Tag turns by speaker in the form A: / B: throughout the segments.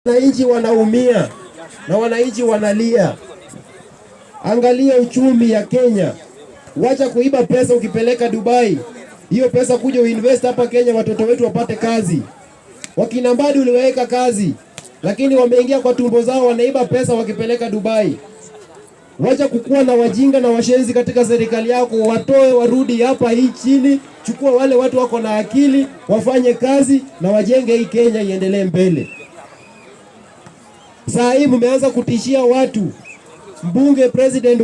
A: Wananchi wanaumia na wananchi wanalia. Angalia uchumi ya Kenya. Wacha kuiba pesa ukipeleka Dubai. Hiyo pesa kuja uinvest hapa Kenya, watoto wetu wapate kazi. Wakina Mbadi uliweka kazi, lakini wameingia kwa tumbo zao, wanaiba pesa wakipeleka Dubai. Wacha kukua na wajinga na washenzi katika serikali yako, watoe warudi hapa hii chini. Chukua wale watu wako na akili, wafanye kazi na wajenge hii Kenya iendelee mbele. Saa hii mmeanza kutishia watu. Mbunge president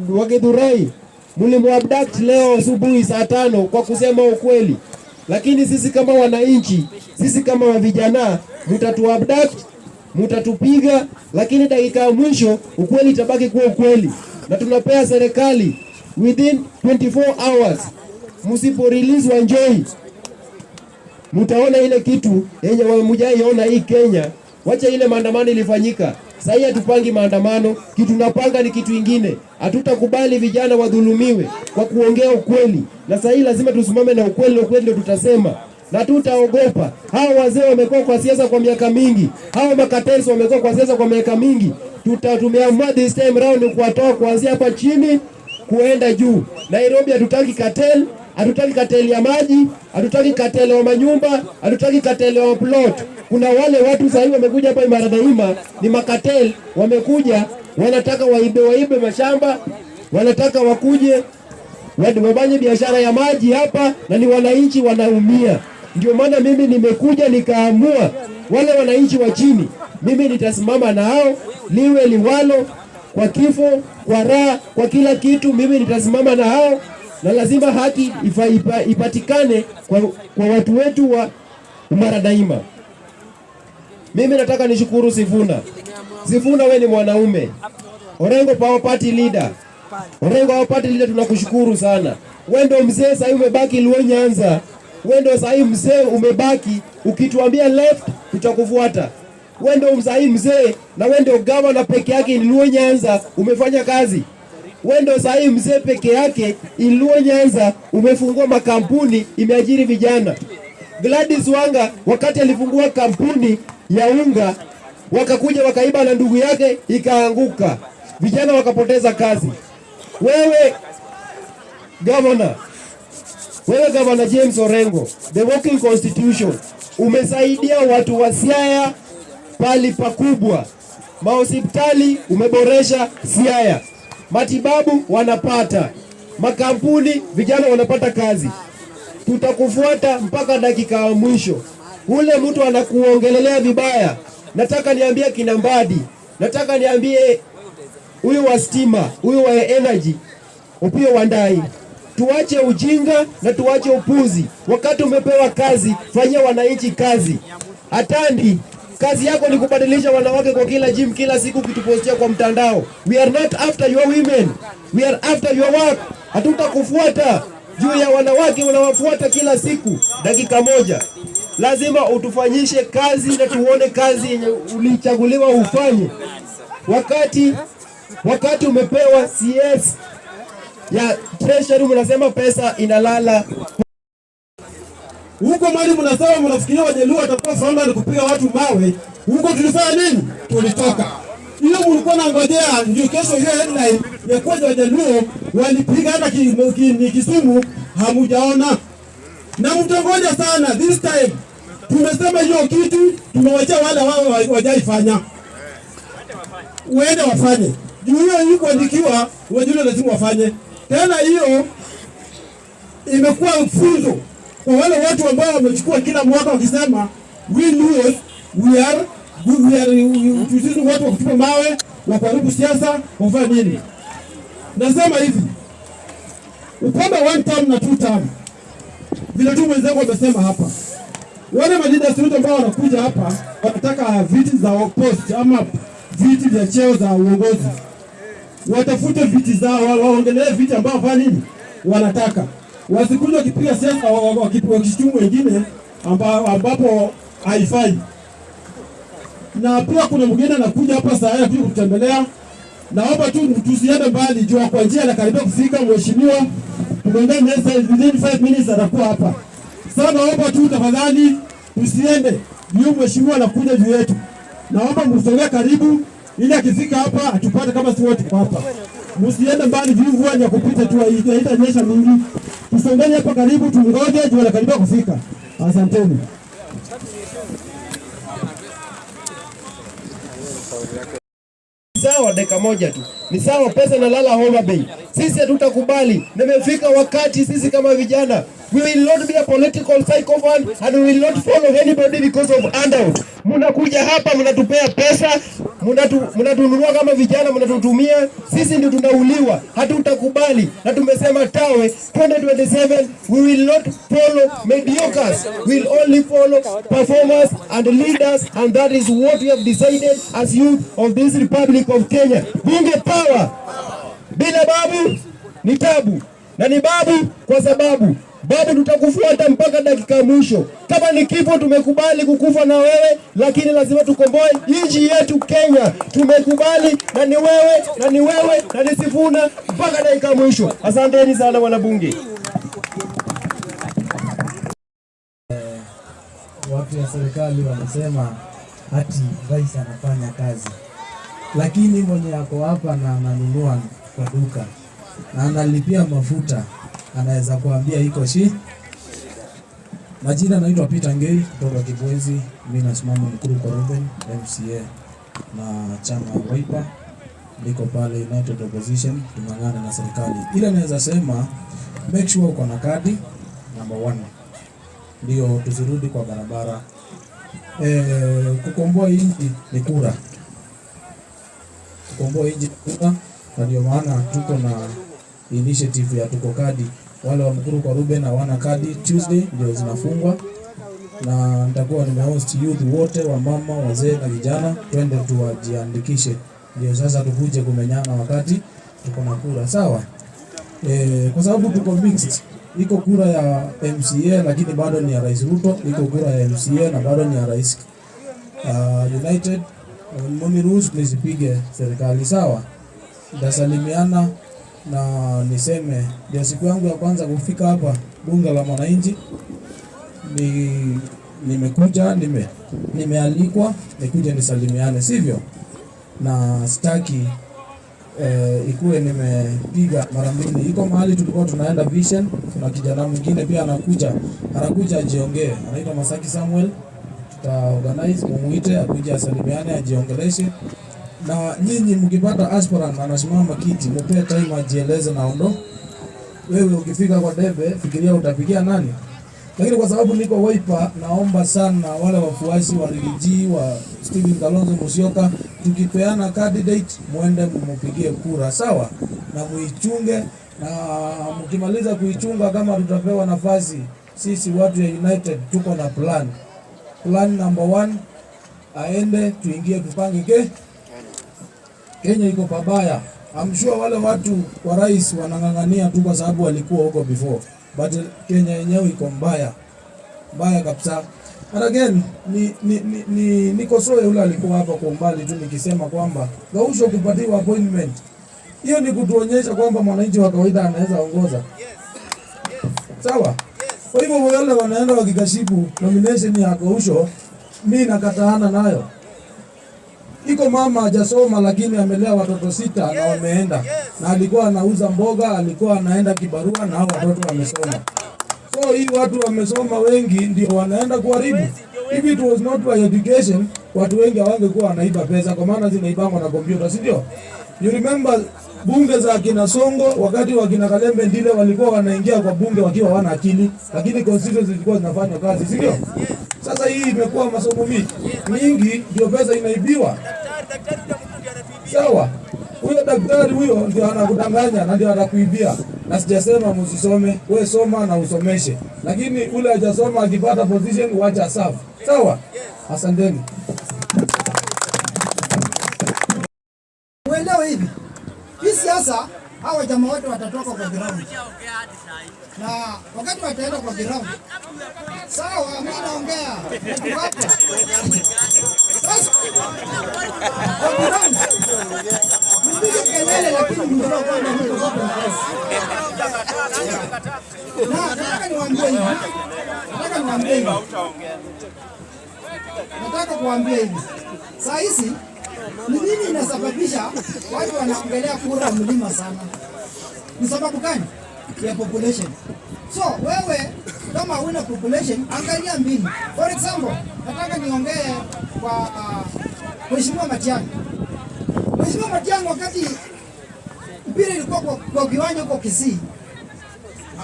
A: wa Githurai mlimuabduct leo asubuhi saa 5 kwa kusema ukweli. Lakini sisi kama wananchi, sisi kama vijana, mtatuabduct, mtatupiga, lakini dakika ya mwisho ukweli itabaki kuwa ukweli. Na tunapea serikali within 24 hours, msipo release Wanjoi, mtaona ile kitu yenye wamujaiona hii Kenya. Wacha ile maandamano ilifanyika. Sasa hatupangi maandamano, kitu tunapanga ni kitu kingine. Hatutakubali vijana wadhulumiwe kwa kuongea ukweli. Na sasa lazima tusimame na ukweli, ukweli ndio tutasema. Na tutaogopa. Hao wazee wamekuwa kwa siasa kwa miaka mingi. Hao makatesi wamekuwa kwa siasa kwa miaka mingi. Tumeamua this time round kuwatoa kuanzia hapa chini kuenda juu. Nairobi hatutaki cartel. Hatutaki kateli ya maji, hatutaki kateli wa manyumba, hatutaki kateli wa plot. Kuna wale watu sasa hivi wamekuja hapa Imara Daima, ni makateli wamekuja, wanataka waibe mashamba, wanataka wakuje wafanye biashara ya maji hapa, na ni wananchi wanaumia. Ndio maana mimi nimekuja nikaamua wale wananchi wa chini, mimi nitasimama na hao liwe liwalo, kwa kifo, kwa raha, kwa kila kitu, mimi nitasimama na hao. Na lazima haki ipatikane kwa watu wetu wa Imara Daima. Mimi nataka nishukuru Sifuna. Sifuna, we ni mwanaume. Orengo Power Party leader. Orengo Power Party leader, tunakushukuru sana. Wewe ndio mzee sasa umebaki Luo Nyanza. Wewe ndio sasa mzee umebaki, ukituambia left tutakufuata. Wewe ndio mzee na wewe ndio governor peke yake Luo Nyanza, umefanya kazi. Wendo sahi mzee peke yake Luo Nyanza umefungua makampuni, imeajiri vijana. Gladys Wanga wakati alifungua kampuni ya unga, wakakuja wakaiba na ndugu yake ikaanguka, vijana wakapoteza kazi. Wewe Governor James Orengo, the working constitution, umesaidia watu wa Siaya pali pakubwa. Mahospitali umeboresha Siaya, matibabu wanapata, makampuni vijana wanapata kazi. Tutakufuata mpaka dakika ya mwisho. Ule mtu anakuongelelea vibaya, nataka niambie kina Mbadi, nataka niambie huyu wa stima, huyu wa energy, Opiyo Wandayi, tuache ujinga na tuache upuzi. Wakati umepewa kazi, fanyia wananchi kazi. Atandi, kazi yako ni kubadilisha wanawake kwa kila gym kila siku kutupostia kwa mtandao. We are not after your women. We are after your work. Hatutakufuata juu ya wanawake unawafuata kila siku dakika moja. Lazima utufanyishe kazi na tuone kazi yenye ulichaguliwa ufanye. Wakati umepewa CS ya treasury mnasema pesa inalala.
B: Huko mali mnasema mnafikiria Wajaluo watakuwa fronda na kupiga watu mawe. Huko tulifanya nini? Tulitoka. Hiyo mlikuwa nangojea ndio kesho hiyo headline ya kwa Wajaluo walipiga hata Kisumu, hamujaona. Na mtangoja sana this time. Tumesema hiyo kitu tumewachia wale wao wajaifanya. Uende wafanye. Juu hiyo yuko ndikiwa Wajaluo lazima wafanye. Tena hiyo imekuwa funzo kwa wale watu ambao wamechukua kila mwaka wakisema we are watu wa kutupa mawe, wa kuharibu siasa, wafanya nini? Nasema hivi, upande one term na two term, vile tu mwenzangu wamesema hapa, wale leaders wote ambao wanakuja hapa wanataka viti za post ama viti vya cheo za uongozi, watafute viti zao, waongelee viti ambao wafanya nini wanataka. Wasikuja wakipiga siasa wakishtumu wengine ambapo haifai. Na pia kuna mgeni anakuja hapa saa hii kuja kutembelea. Naomba tu tusiende mbali, jua kwa njia na karibia kufika mheshimiwa. Tumeongea mesa within 5 minutes atakuwa hapa. Sasa naomba tu tafadhali tusiende. Huyu mheshimiwa anakuja juu yetu. Naomba msongee karibu ili akifika hapa atupate kama si wote hapa. Msiende mbali juu mvua ni ya kupita tu, haitanyesha mingi. Tusongeni hapa karibu tumngoje juu anakaribia kufika. Asanteni.
A: Sawa, dakika moja tu. Ni sawa, pesa inalala Homa Bay. Sisi hatutakubali. Nimefika wakati sisi kama vijana, we will not be a political psychophant and we will not follow anybody because of handout. Mnakuja hapa mnatupea pesa, mnatununua kama vijana, mnatutumia. Sisi ndio tunauliwa. Hatutakubali. Na tumesema tawe 2027 we will not follow mediocres. We will only follow performers and leaders, and that is what we have decided as youth of this Republic of Kenya. Bunge power. Bila babu ni tabu. Na ni babu kwa sababu babu tutakufuata mpaka dakika mwisho. Kama ni kifo tumekubali kukufa na wewe, lakini lazima tukomboe nchi yetu Kenya. Tumekubali, na ni wewe, na ni wewe, na ni Sifuna mpaka dakika mwisho. Asanteni sana wanabunge.
C: Watu wa serikali wanasema ati rais anafanya kazi, lakini mwenye yako hapa na ananunua kwa duka na analipia mafuta anaweza kuambia iko shi. Majina naitwa Peter Ngei kutoka Kibwezi. Mimi nasimama Mkuru kwa Ruben MCA na chama Wiper. Niko pale United Opposition, tumangana na serikali. Ile naweza sema make sure uko na kadi number 1. Ndio tusirudi kwa barabara. Kukomboa nchi ni kura. Kukomboa nchi ni kura, na ndio maana tuko na initiative ya tuko kadi. Wale wa Mkuru kwa Ruben hawana kadi, Tuesday ndio zinafungwa, na nitakuwa nimehost youth wote wa mama, wazee na vijana, twende tuwajiandikishe, ndio sasa tukuje kumenyana wakati tuko na kura. Sawa? Kwa sababu tuko mixed. Iko kura ya MCA lakini bado ni ya Rais Ruto, iko kura ya MCA na bado ni ya Rais United. Mimi ruhusu nisipige serikali. Sawa? Ndasalimiana na niseme ndio siku yangu ya kwanza kufika hapa bunge la mwananchi. Nimekuja nimealikwa nikuje nisalimiane, sivyo? Na sitaki ikuwe nimepiga mara mbili. Iko mahali tulikuwa tunaenda Vision, kuna kijana mwingine pia anakuja ajiongee, anaitwa Masaki Samuel. Organize mumuite akuje asalimiane, ajiongeleshe. Na nyinyi mkipata aspirant anasimama kiti, mpe time ajieleze na ondo. Wewe ukifika kwa debe fikiria utapigia nani. Lakini kwa sababu niko Wiper, naomba sana wale wafuasi wa Rigiji wa Stephen Kalonzo Musyoka, tukipeana candidate muende mumpigie kura, sawa? Na muichunge, na mkimaliza kuichunga kama tutapewa nafasi, sisi watu ya United tuko na plan. Plan number 1, aende tuingie tupange Kenya iko pabaya. I'm sure wale watu wa rais wanangangania tu kwa sababu walikuwa huko before. But Kenya yenyewe iko mbaya. Mbaya kabisa. And again, nikosoe yule alikuwa hapa kwa umbali tu nikisema kwamba Gausho kupatiwa appointment. Hiyo ni kutuonyesha kwamba mwananchi wa kawaida anaweza ongoza. Sawa? Kwa hivyo wale wanaenda wakikashifu nomination ya Gausho, mimi nakataana nayo. Iko mama hajasoma lakini amelea watoto 6 na wameenda. Na alikuwa anauza mboga, alikuwa anaenda kibarua na hao watoto wamesoma. So hii watu wamesoma wengi ndio wanaenda kuharibu. If it was not for education, watu wengi hawangekuwa wanaiba pesa kwa maana zinaibangwa na kompyuta, si ndio? You remember bunge za kina Songo wakati wa kina Kalembe Ndile walikuwa wanaingia kwa bunge wakiwa hawana akili, lakini constituency zilikuwa zinafanya kazi, si ndio? Sasa hii imekuwa masomo mingi ndio pesa inaibiwa. Sawa? Huyo daktari huyo ndio anakudanganya na ndio atakuibia. Na sijasema msisome, wewe soma na usomeshe. Lakini ule hajasoma akipata position wacha safu. Sawa? Asanteni.
D: Uelewe hivi. Hii siasa hawa jamaa wote watatoka kwa ground. Na wakati wataenda kwa ground. Sawa, mimi naongea. Hapa. Sasa kwa ground. Mpige kelele lakini mnajua kwamba mko kwa nafasi. Na nataka niwaambie hivi. nataka kuambia hivi. Saa hizi ni nini inasababisha watu wanaongelea kura mlima sana? Ni sababu gani? Ya population. So wewe kama huna population, angalia mbili. For example, nataka niongee kwa Mheshimiwa Matiang'i. Mheshimiwa Matiang'i wakati mpira ilikuwa kwa kiwanja huko Kisii,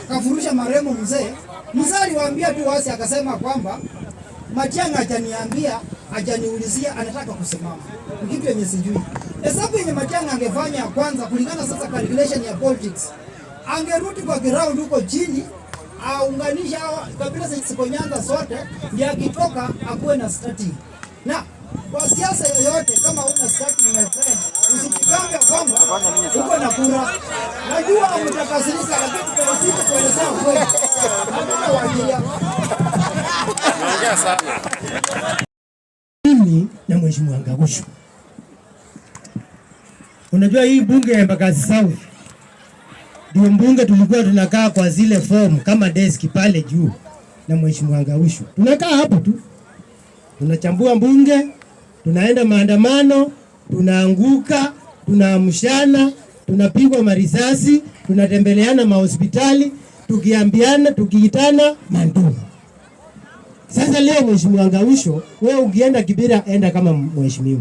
D: akafurusha maremo mzee. Mzee aliwaambia tu wasi, akasema kwamba Matiang'i hajaniambia, hajaniulizia anataka kusimama. Kitu yenye sijui. Hesabu yenye Matiang'i angefanya kwanza kulingana sasa calculation ya politics. Angerudi kwa ground huko chini, aunganisha kabila ziko Nyanza zote, ndio akitoka akuwe na starting. Na kwa siasa yoyote kama una starting my friend, usijikambe kwamba uko na kura. Najua mtakasirika, lakini tunasita kuelezea kweli. Hakuna wajilia. Naongea sana.
E: Mimi na Mheshimiwa Ngagushu. Unajua hii bunge ya Embakasi South ndio mbunge tulikuwa tunakaa kwa zile form kama desk pale juu na Mheshimiwa Ngagushu. Tunakaa hapo tu. Tunachambua mbunge, tunaenda maandamano, tunaanguka, tunaamshana, tunapigwa marisasi, tunatembeleana mahospitali, tukiambiana, tukiitana mandugu. Sasa leo Mheshimiwa Ngagushu, wewe ukienda Kibera enda kama mheshimiwa.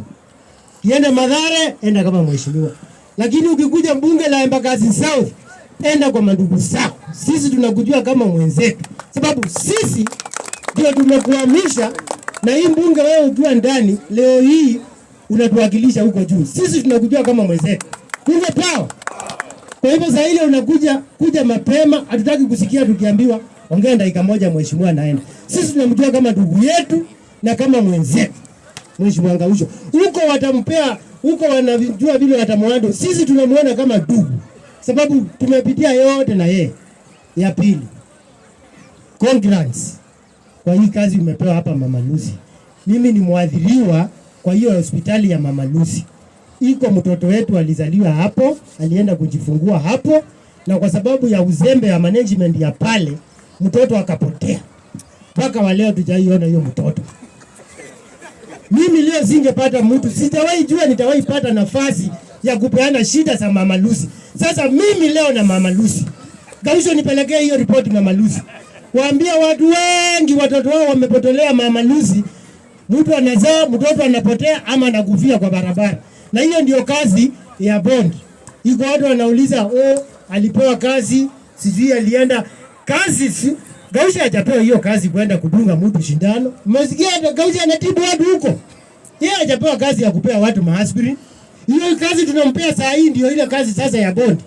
E: Ukienda Mathare enda kama mheshimiwa. Lakini ukikuja bunge la Embakasi South enda kwa mandugu zako. Sisi tunakujua kama mwenzetu. Sababu sisi ndio tumekuhamisha na hii bunge wewe ukiwa ndani leo hii unatuwakilisha huko juu. Sisi tunakujua kama mwenzetu. Kuna power. Kwa hivyo sasa ile kuja mapema, hatutaki kusikia tukiambiwa ongea dakika moja mheshimiwa naenda. Sisi tunamjua kama ndugu yetu na kama mwenzetu. Mheshimiwa Ngagushu. Huko watampea, huko wanajua vile watamwando. Sisi tunamuona kama ndugu. Sababu tumepitia yote na yeye. Ya pili. Congrats. Kwa hii kazi umepewa hapa Mama Lucy. Mimi ni mwadhiriwa kwa hiyo hospitali ya Mama Lucy. Iko mtoto wetu alizaliwa hapo, alienda kujifungua hapo, na kwa sababu ya uzembe ya management ya pale, mtoto akapotea. Mpaka wa leo tujaiona hiyo mtoto. Mimi leo singepata mtu, sitawahi jua nitawahi pata nafasi ya kupeana shida za Mama Lucy. Sasa mimi leo na Mama Lucy. Ngagushu nipelekee hiyo ripoti Mama Lucy. Waambia watu wengi watoto wao wamepotolea Mama Lucy. Mtu anazaa, mtoto anapotea ama anakufia kwa barabara. Na hiyo ndio kazi ya bond. Iko watu wanauliza, alipewa kazi, sijui alienda kazi. Ngagushu hajapewa hiyo kazi kwenda kudunga mtu shindano. Mmesikia Ngagushu anatibu watu huko. Yeye hajapewa kazi ya kupea watu maaspirin. Hiyo kazi tunampea saa hii ndio ile kazi sasa ya bond.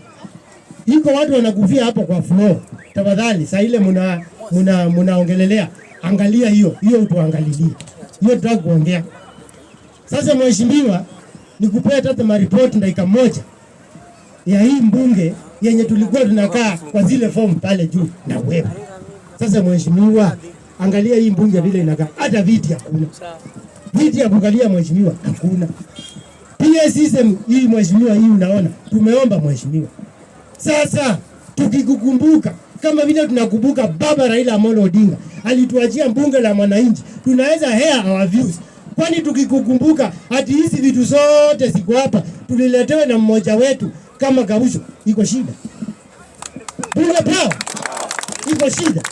E: Iko watu wanakufia hapo kwa floor. Tafadhali saa ile mnaongelelea, angalia hiyo utuangalilie. Hiyo tutaki kuongea. Sasa mheshimiwa, nikupea tata maripoti dakika moja ya hii mbunge yenye tulikuwa tunakaa kwa zile form pale juu na wewe. Sasa mheshimiwa, angalia hii mbunge vile inakaa. Hata viti hakuna. Viti ya kukalia mheshimiwa hakuna. PA system hii mheshimiwa, hii unaona tumeomba mheshimiwa. Sasa tukikukumbuka kama vile tunakumbuka baba Raila Amolo Odinga alituachia bunge la mwananchi, tunaweza hear our views. Kwani tukikukumbuka hati hizi vitu zote ziko hapa tuliletewa na mmoja wetu kama Ngagushu, iko shida. Bunge pao iko shida.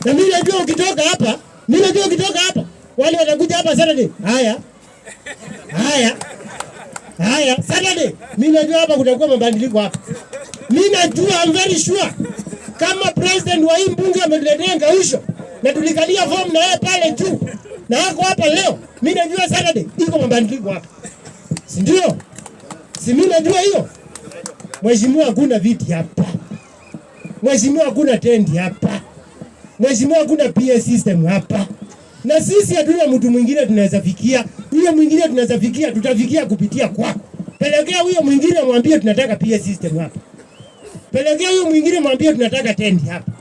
E: Na mimi najua ukitoka hapa, wale wanakuja hapa Saturday. Haya, Saturday. Mimi najua hapa kutakuwa mabadiliko hapa. Mimi najua, I'm very sure. Kama president wa hii bunge ametuletea Ngagushu na tulikalia form na yeye pale juu na wako hapa leo, mimi najua Saturday iko mabadiliko hapa. Si ndio? Si mimi najua hiyo. Mheshimiwa, hakuna viti hapa. Mheshimiwa, hakuna tendi hapa. Mheshimiwa, hakuna PA system hapa. Na sisi hatuna mtu mwingine tunaweza fikia. Huyo mwingine tunaweza fikia, tutafikia kupitia kwako. Pelekea huyo mwingine mwambie tunataka PA system hapa. Pelekea huyo mwingine mwambie tunataka tendi hapa.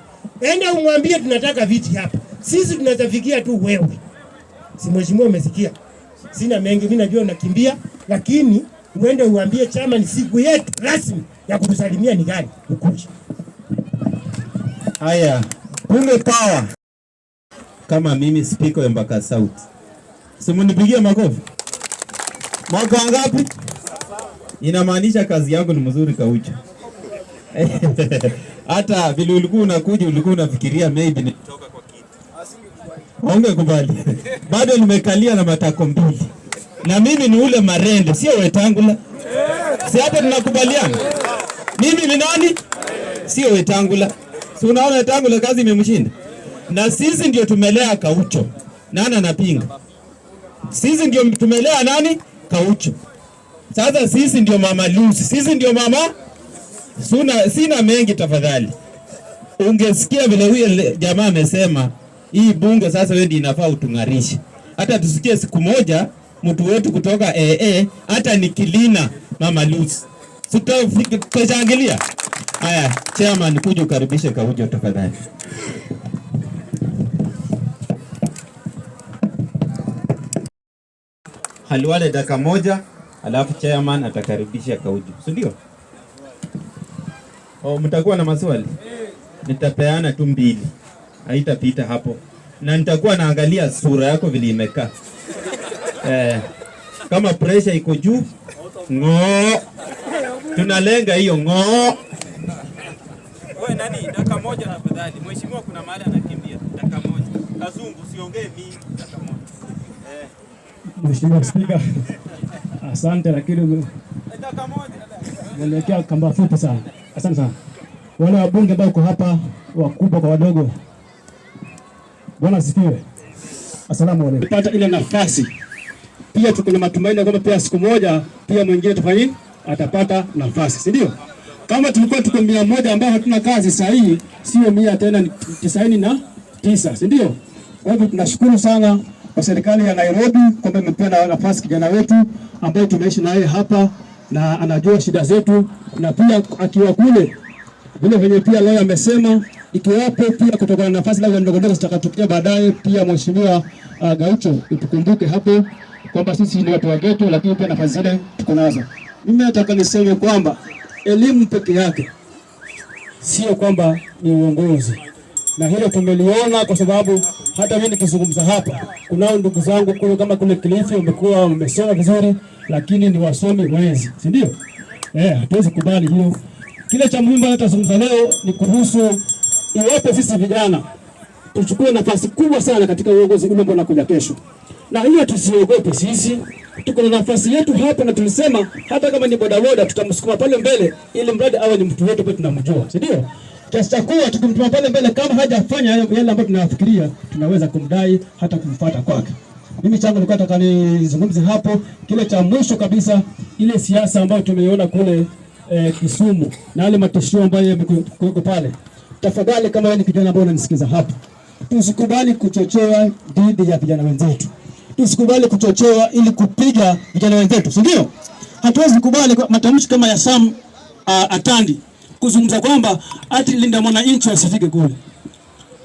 E: Enda umwambie tunataka viti hapa. Sisi tunaweza fikia tu wewe. Si mheshimiwa, umesikia? Sina mengi, mimi najua unakimbia, lakini uende uambie chama ni siku yetu rasmi ya kutusalimia ni gani ukuje.
F: Haya, bunge power. Kama mimi speaker wa Embakasi South, Simunipigie makofi. Mwaka wangapi? Inamaanisha kazi yangu ni mzuri Kaucho. Hata vile ulikuwa unakuja ulikuwa unafikiria maybe nitoka kwa kiti. Haungekubali. Bado nimekalia na matako mbili. Na mimi ni ule marende, sio Wetangula. Si hata tunakubaliana. Mimi ni nani? Sio Wetangula. Si unaona Wetangula kazi imemshinda. Na sisi ndio tumelea Kaucho. Nani anapinga? Sisi ndio tumelea nani? Kaucho. Sasa sisi ndio Mama Lucy. Sisi ndio mama. Sina mengi tafadhali. Ungesikia vile huyo jamaa amesema hii bunge sasa wewe ndio inafaa utung'arishe. Hata tusikie siku moja mtu wetu kutoka hata nikilina Mama Lucy. Tutashangilia. Haya, chairman kuja ukaribishe Kaucho tafadhali. Haliwale dakika moja, alafu chairman atakaribisha Kaucho. Si ndio? Mtakuwa na maswali? Nitapeana tu 2. Haitapita hapo. Na nitakuwa naangalia sura yako vile imekaa. Kama pressure iko juu, tunalenga hiyo Wewe nani? Dakika moja tafadhali. Mheshimiwa kuna mahali anakimbia. Dakika moja. Kazungu usiongee mingi. Dakika moja.
G: Mheshimiwa Spika. Asante lakini
F: dakika moja.
G: Mwelekea kamba fupi sana. Asante sana. Wale wabunge ambao uko hapa, wakubwa kwa wadogo. Bwana asifiwe. Asalamu alaykum. Pata ile nafasi. Pia tuko na matumaini kwamba pia siku moja pia mwingine tufanye atapata nafasi, si ndio? Kama tulikuwa tuko 100 ambao hatuna kazi sahihi, sio 100 tena, ni 99, si ndio? Kwa hivyo tunashukuru sana kwa serikali ya Nairobi kwamba imepea nafasi kijana wetu ambaye tumeishi naye hapa na anajua shida zetu, na pia akiwa kule vile venye pia leo amesema ikiwapo pia kutoka na nafasi labda ndogo ndogo zitakatokea baadaye, pia mheshimiwa Gaucho utukumbuke hapo kwamba sisi ni watu wa ghetto, lakini pia nafasi zile tuko nazo. Mimi nataka niseme kwamba elimu peke yake sio kwamba ni uongozi, na hilo tumeliona kwa sababu hata mimi nikizungumza hapa kunao ndugu zangu kule kama kule Kilifi wamekuwa wamesoma vizuri lakini ni wasomi wezi, si ndio? Hatuwezi kubali hiyo. Kile cha muhimu hata zungumza leo ni kuhusu iwapo sisi vijana tuchukue nafasi kubwa sana katika uongozi ule ambao unakuja kesho. Na hiyo tusiogope, sisi tuko na nafasi yetu hapa, na tulisema hata kama ni bodaboda tutamsukuma pale mbele ili mradi awe ni mtu wetu, tunamjua, si ndio? Kiasi cha kuwa tukimtuma pale mbele kama hajafanya yale ambayo tunafikiria, tunaweza kumdai hata kumfuata kwake. Mimi changu nilikuwa nataka nizungumze hapo. Kile cha mwisho kabisa, ile siasa ambayo tumeiona kule Kisumu na wale matishio ambayo yamekuwa pale, tafadhali kama wewe ni kijana ambaye unanisikiza hapa, tusikubali kuchochewa dhidi ya vijana wenzetu. Tusikubali kuchochewa ili kupiga vijana wenzetu, si ndio? Hatuwezi kukubali matamshi kama ya Sam Atandi kuzungumza kwamba ati linda mwananchi wasifike kule.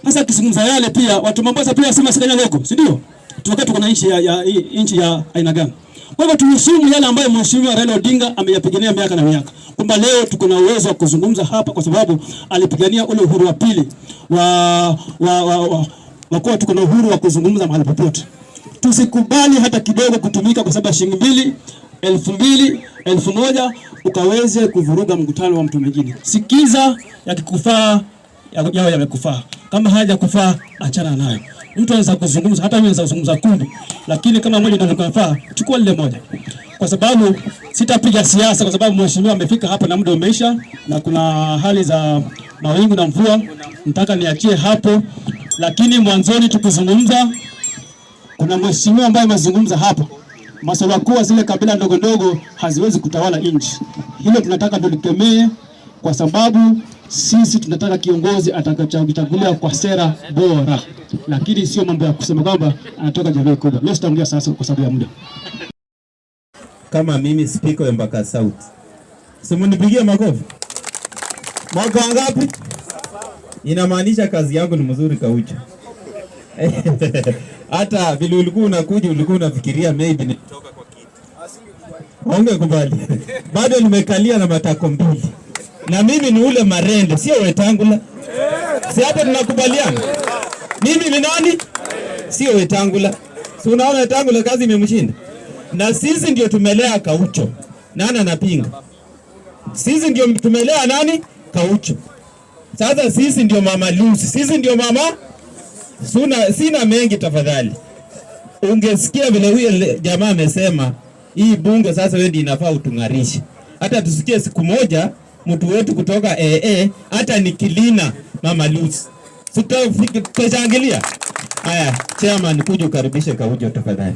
G: Sasa kizungumza yale pia watu Mombasa pia sema sikanya loko, si ndio? Tukati kuna nchi ya aina gani? Kwa hivyo tuheshimu yale ambayo Mheshimiwa Raila Odinga ameyapigania miaka na miaka. Kwamba leo tuko na uwezo wa kuzungumza hapa kwa sababu alipigania ule uhuru wa pili kwa tuko na uhuru wa kuzungumza mahali popote. Tusikubali hata kidogo kutumika kwa sababu shilingi 2, 2000, 1000 ukaweze kuvuruga mkutano wa mtu mwingine. Sikiza yakikufaa yao yamekufaa. Kama haja kufaa achana nayo. Mtu anaweza kuzungumza, hata mimi naweza kuzungumza 10, lakini kama moja ndio linafaa, chukua lile moja. Kwa sababu sitapiga siasa kwa sababu mheshimiwa amefika hapa na muda umeisha na kuna hali za mawingu na mvua, nataka niachie hapo. Lakini mwanzoni tukizungumza kuna mheshimiwa ambaye amezungumza hapa masuala kuwa zile kabila ndogo ndogo haziwezi kutawala nchi. Hilo tunataka tulikemee kwa sababu sisi tunataka kiongozi atakayechaguliwa kwa sera bora, lakini sio mambo ya kusema kwamba anatoka jamii kubwa. Leo sitaongea sasa kwa sababu ya muda.
F: Kama mimi speaker wa Embakasi South, simunipigie makofi. Mwaka wangapi? Inamaanisha kazi yangu ni mzuri Kaucho. Hata vile ulikuwa unakuja ulikuwa unafikiria maybe nitoka kwa kiti. Haungekubali. Bado nimekalia na matako mbili. Na mimi ni ule marende, sio Wetangula. Si hapa tunakubaliana? Mimi ni nani? Sio Wetangula. Si unaona tangu ile kazi imemshinda. Na sisi ndio tumelea Kaucho. Nani anapinga? Sisi ndio tumelea nani? Kaucho. Sasa sisi ndio Mama Lucy. Sisi ndio mama. Sina mengi tafadhali. Ungesikia vile huyo jamaa amesema hii bunge sasa wewe ndio inafaa utung'arishe. Hata tusikie siku moja mtu wetu kutoka hata nikilina Mama Lucy. Tutashangilia. Haya, chairman kuja ukaribishe Kaucho tafadhali.